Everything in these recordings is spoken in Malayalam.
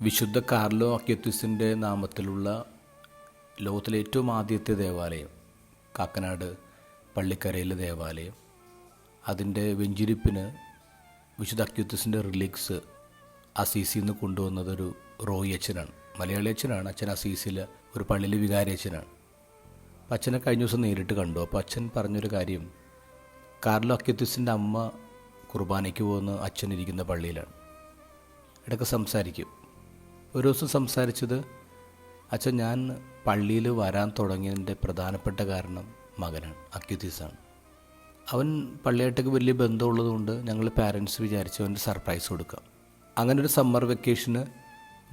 വിശുദ്ധ കാർലോ അക്യുത്തീസിൻ്റെ നാമത്തിലുള്ള ലോകത്തിലെ ഏറ്റവും ആദ്യത്തെ ദേവാലയം, കാക്കനാട് പള്ളിക്കരയിലെ ദേവാലയം, അതിൻ്റെ വെഞ്ചിരിപ്പിന് വിശുദ്ധ അക്യുത്തീസിൻ്റെ റിലിക്സ് അസീസിൽ നിന്ന് കൊണ്ടുവന്നതൊരു റോയി അച്ഛനാണ്. മലയാളി അച്ഛനാണ്. അച്ഛൻ അസീസിൽ ഒരു പള്ളിയിലെ വികാരി അച്ഛനാണ്. അപ്പം അച്ഛനെ കഴിഞ്ഞ ദിവസം നേരിട്ട് കണ്ടു. അപ്പോൾ അച്ഛൻ പറഞ്ഞൊരു കാര്യം, കാർലോ അക്യുത്തീസിൻ്റെ അമ്മ കുർബാനയ്ക്ക് പോകുന്ന അച്ഛനിരിക്കുന്ന പള്ളിയിലാണ്. ഇടയ്ക്ക് സംസാരിക്കും. ഒരു ദിവസം സംസാരിച്ചത്, അച്ഛൻ ഞാൻ പള്ളിയിൽ വരാൻ തുടങ്ങിയതിൻ്റെ പ്രധാനപ്പെട്ട കാരണം മകനാണ്, അക്യുത്തീസാണ്. അവൻ പള്ളിയായിട്ടൊക്കെ വലിയ ബന്ധമുള്ളതുകൊണ്ട് ഞങ്ങൾ പാരൻസ് വിചാരിച്ച് അവൻ്റെ സർപ്രൈസ് കൊടുക്കാം. അങ്ങനെ ഒരു സമ്മർ വെക്കേഷന്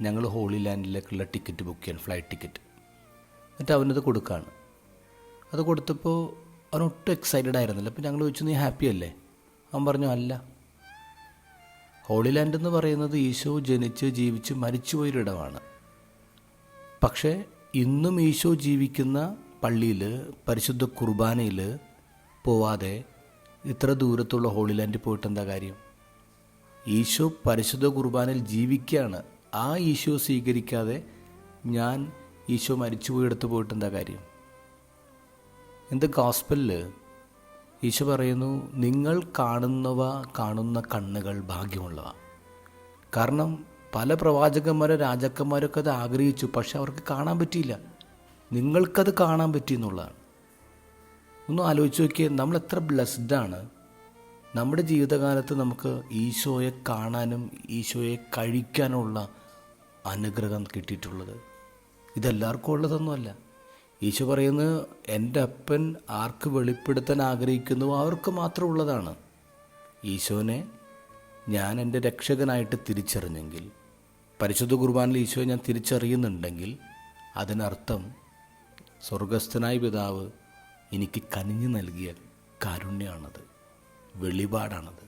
ഞങ്ങൾ ഹോളി ലാൻഡിലേക്കുള്ള ടിക്കറ്റ് ബുക്ക് ചെയ്യാൻ, ഫ്ലൈറ്റ് ടിക്കറ്റ്. എന്നിട്ട് അവനത് കൊടുക്കുകയാണ്. അത് കൊടുത്തപ്പോൾ അവൻ ഒട്ടും എക്സൈറ്റഡ് ആയിരുന്നില്ല. അപ്പോൾ ഞങ്ങൾ ചോദിച്ചു, നീ ഹാപ്പി അല്ലേ? അവൻ പറഞ്ഞു, അല്ല. ഹോളി ലാൻഡ് എന്ന് പറയുന്നത് ഈശോ ജനിച്ച് ജീവിച്ച് മരിച്ചുപോയൊരിടമാണ്. പക്ഷേ ഇന്നും ഈശോ ജീവിക്കുന്ന പള്ളിയിൽ പരിശുദ്ധ കുർബാനയിൽ പോവാതെ ഇത്ര ദൂരത്തുള്ള ഹോളി ലാൻഡിൽ പോയിട്ട് എന്താ കാര്യം? ഈശോ പരിശുദ്ധ കുർബാനയിൽ ജീവിക്കുകയാണ്. ആ ഈശോ സ്വീകരിക്കാതെ ഞാൻ ഈശോ മരിച്ചുപോയെടുത്ത് പോയിട്ട് എന്താ കാര്യം? എന്ത് ഗോസ്പലിൽ ഈശോ പറയുന്നു, നിങ്ങൾ കാണുന്ന കണ്ണുകൾ ഭാഗ്യമുള്ളവ. കാരണം പല പ്രവാചകന്മാരോ രാജാക്കന്മാരൊക്കെ അത് ആഗ്രഹിച്ചു, പക്ഷെ അവർക്ക് കാണാൻ പറ്റിയില്ല. നിങ്ങൾക്കത് കാണാൻ പറ്റിയെന്നുള്ളതാണ്. ഒന്ന് ആലോചിച്ച് നോക്കിയേ, നമ്മൾ എത്ര ബ്ലെസ്ഡാണ്. നമ്മുടെ ജീവിതകാലത്ത് നമുക്ക് ഈശോയെ കാണാനും ഈശോയെ കഴിക്കാനുള്ള അനുഗ്രഹം കിട്ടിയിട്ടുള്ളത്. ഇതെല്ലാവർക്കും ഉള്ളതൊന്നുമല്ല. ഈശോ പറയുന്നത്, എൻ്റെ അപ്പൻ ആർക്ക് വെളിപ്പെടുത്താൻ ആഗ്രഹിക്കുന്നുവോ അവർക്ക് മാത്രം ഉള്ളതാണ്. ഈശോനെ ഞാൻ എൻ്റെ രക്ഷകനായിട്ട് തിരിച്ചറിഞ്ഞെങ്കിൽ, പരിശുദ്ധ കുർബാനയിൽ ഈശോയെ ഞാൻ തിരിച്ചറിയുന്നുണ്ടെങ്കിൽ, അതിനർത്ഥം സ്വർഗസ്ഥനായ പിതാവ് എനിക്ക് കനിഞ്ഞു നൽകിയ കാരുണ്യമാണത്, വെളിപാടാണത്.